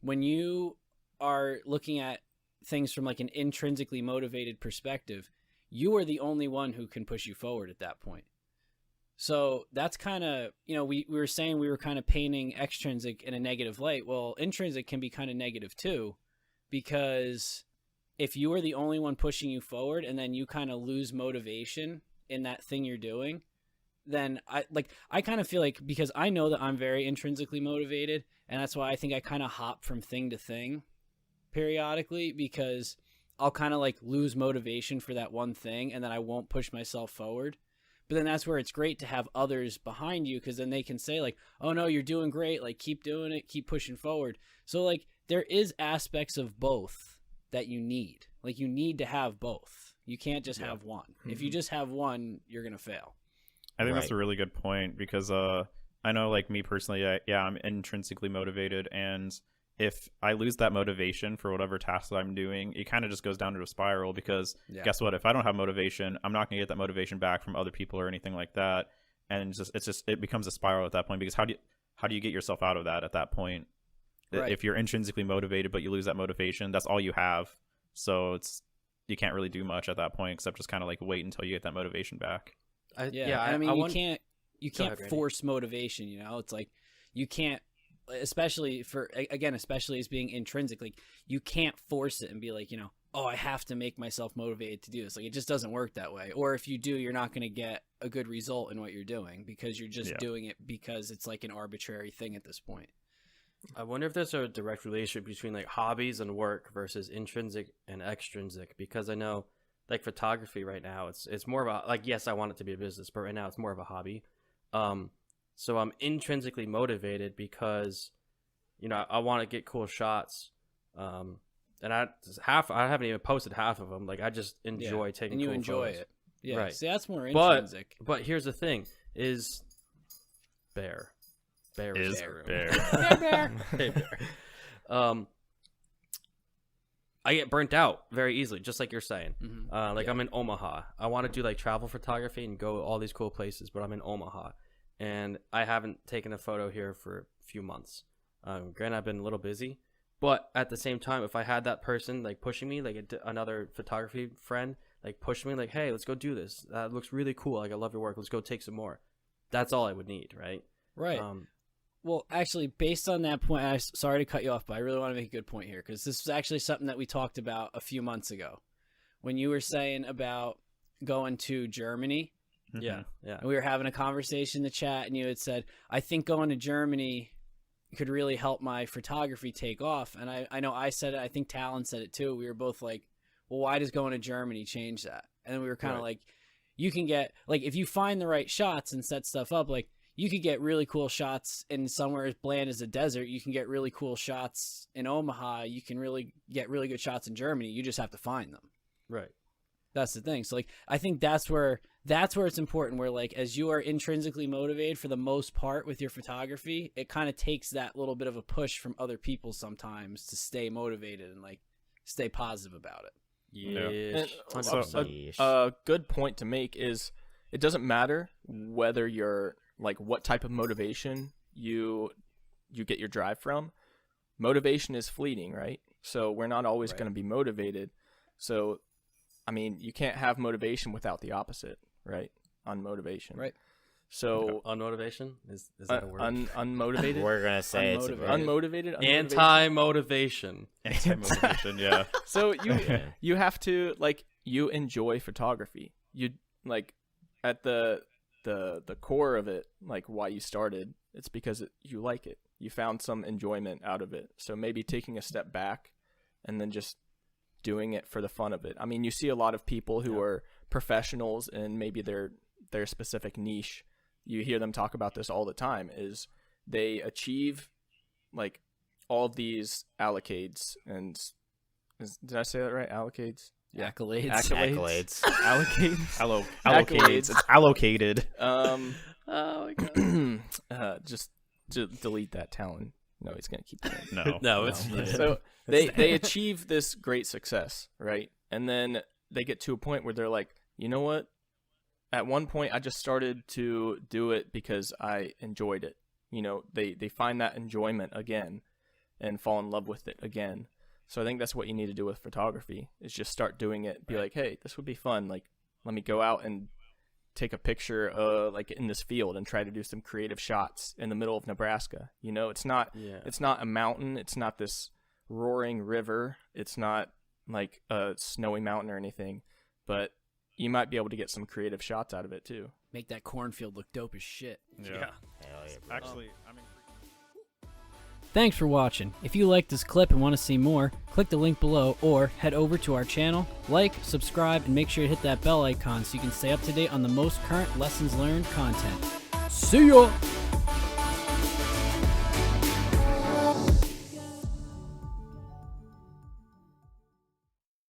when you are looking at things from like an intrinsically motivated perspective, you are the only one who can push you forward at that point. So that's kind of, we were saying we were kind of painting extrinsic in a negative light. Well, intrinsic can be kind of negative too, because if you are the only one pushing you forward and then you kind of lose motivation in that thing you're doing, then I kind of feel like, because I know that I'm very intrinsically motivated, and that's why I think I kind of hop from thing to thing periodically, because I'll kind of like lose motivation for that one thing and then I won't push myself forward. But then that's where it's great to have others behind you, because then they can say like, oh no, you're doing great, like keep doing it, keep pushing forward. So like there is aspects of both that you need. Like you need to have both. You can't just have one. Mm-hmm. If you just have one, you're going to fail. I think that's a really good point, because I know like me personally, I'm intrinsically motivated, and if I lose that motivation for whatever task that I'm doing, it kind of just goes down to a spiral, because guess what? If I don't have motivation, I'm not going to get that motivation back from other people or anything like that. And it becomes a spiral at that point, because how do you get yourself out of that at that point? Right. If you're intrinsically motivated, but you lose that motivation, that's all you have. So you can't really do much at that point, except just kind of like wait until you get that motivation back. You can't force motivation, it's like you can't, especially as being intrinsic, like you can't force it and be like, oh, I have to make myself motivated to do this. Like it just doesn't work that way. Or if you do, you're not going to get a good result in what you're doing, because you're just doing it because it's like an arbitrary thing at this point. I wonder if there's a direct relationship between like hobbies and work versus intrinsic and extrinsic, because I know like photography right now, it's more of a, like, yes, I want it to be a business, but right now it's more of a hobby. So I'm intrinsically motivated because, I want to get cool shots. And I haven't even posted half of them. Like I just enjoy taking cool photos. And you enjoy it. Yeah. Right. See, that's more intrinsic. But here's the thing is Bear. Bear. Hey, Bear. I get burnt out very easily, just like you're saying. Mm-hmm. I'm in Omaha. I want to do like travel photography and go all these cool places, but I'm in Omaha, and I haven't taken a photo here for a few months. Granted, I've been a little busy, but at the same time, if I had that person like pushing me, like another photography friend, like push me, like, hey, let's go do this. That looks really cool. Like I love your work. Let's go take some more. That's all I would need, right? Right. Well, actually, based on that point, I'm sorry to cut you off, but I really want to make a good point here, because this was actually something that we talked about a few months ago when you were saying about going to Germany. Yeah. And we were having a conversation in the chat, and you had said, I think going to Germany could really help my photography take off. And I know I said it. I think Talon said it too. We were both like, well, why does going to Germany change that? And we were kind of like, you can get, like, if you find the right shots and set stuff up, like, you could get really cool shots in somewhere as bland as a desert. You can get really cool shots in Omaha. You can really get really good shots in Germany. You just have to find them. Right. That's the thing. So like, I think that's where it's important, where like, as you are intrinsically motivated for the most part with your photography, it kind of takes that little bit of a push from other people sometimes to stay motivated and like stay positive about it. Yeah. So a good point to make is it doesn't matter whether you're like what type of motivation you get your drive from. Motivation is fleeting, right? So we're not always going to be motivated. So, I mean, you can't have motivation without the opposite, right? Unmotivation. Right. So unmotivation is that a word? Unmotivated. We're gonna say unmotivated. Anti-motivation. Anti-motivation. Yeah. So you have to, like, you enjoy photography. You like at the core of it, like why you started, it's because you like it. You found some enjoyment out of it. So maybe taking a step back and then just doing it for the fun of it. I mean, you see a lot of people who are professionals in maybe their specific niche. You hear them talk about this all the time, is they achieve like all of these accolades and did I say that right? Accolades? Yeah. Accolades. Allocates. Allocates. It's allocated. Oh my god. Just delete that, Talon. No, he's gonna keep doing it. No. It's So they achieve this great success, right? And then they get to a point where they're like, you know what? At one point, I just started to do it because I enjoyed it. You know, they find that enjoyment again, and fall in love with it again. So I think that's what you need to do with photography, is just start doing it. Be like, hey, this would be fun. Like, let me go out and take a picture like in this field and try to do some creative shots in the middle of Nebraska. You know, it's not a mountain. It's not this roaring river. It's not like a snowy mountain or anything, but you might be able to get some creative shots out of it too. Make that cornfield look dope as shit. Yeah. Hell yeah, bro. Actually, I mean. Thanks for watching. If you liked this clip and want to see more, click the link below or head over to our channel, like, subscribe, and make sure to hit that bell icon so you can stay up to date on the most current lessons learned content. See ya!